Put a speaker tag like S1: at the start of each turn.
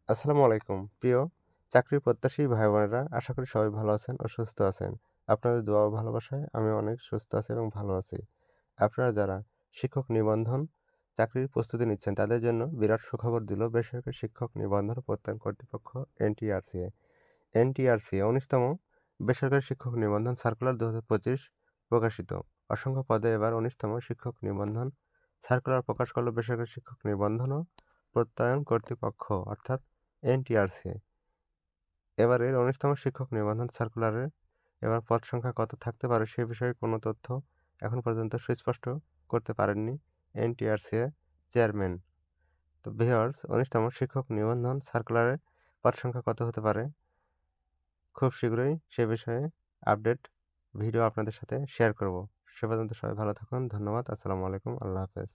S1: আসসালামু আলাইকুম। প্রিয় চাকরি প্রত্যাশী ভাই বোনেরা, আশা করি সবাই ভালো আছেন ও সুস্থ আছেন। আপনাদের দোয়া ও ভালোবাসায় আমি অনেক সুস্থ আছি এবং ভালো আছি। আপনারা যারা শিক্ষক নিবন্ধন চাকরির প্রস্তুতি নিচ্ছেন তাদের জন্য বিরাট সুখবর দিল বেসরকারি শিক্ষক নিবন্ধন প্রত্যয়ন কর্তৃপক্ষ এনটিআরসিএ। এনটিআরসিএ ১৯তম বেসরকারি শিক্ষক নিবন্ধন সার্কুলার ২০২৫ প্রকাশিত। অসংখ্য পদে এবার ১৯তম শিক্ষক নিবন্ধন সার্কুলার প্রকাশ করল বেসরকারি শিক্ষক নিবন্ধন ও প্রত্যয়ন কর্তৃপক্ষ অর্থাৎ এনটিআরসি। এবারের ১৯তম শিক্ষক নিবন্ধন সার্কুলারে এবার পদ সংখ্যা কত থাকতে পারে সে বিষয়ে কোনো তথ্য এখন পর্যন্ত সুস্পষ্ট করতে পারেননি এনটিআরসি চেয়ারম্যান। তো ভিউয়ার্স, ১৯তম শিক্ষক নিবন্ধন সার্কুলারে পদ সংখ্যা কত হতে পারে, খুব শীঘ্রই সে বিষয়ে আপডেট ভিডিও আপনাদের সাথে শেয়ার করব। সে পর্যন্ত সবাই ভালো থাকুন। ধন্যবাদ। আসসালামু আলাইকুম। আল্লাহ হাফেজ।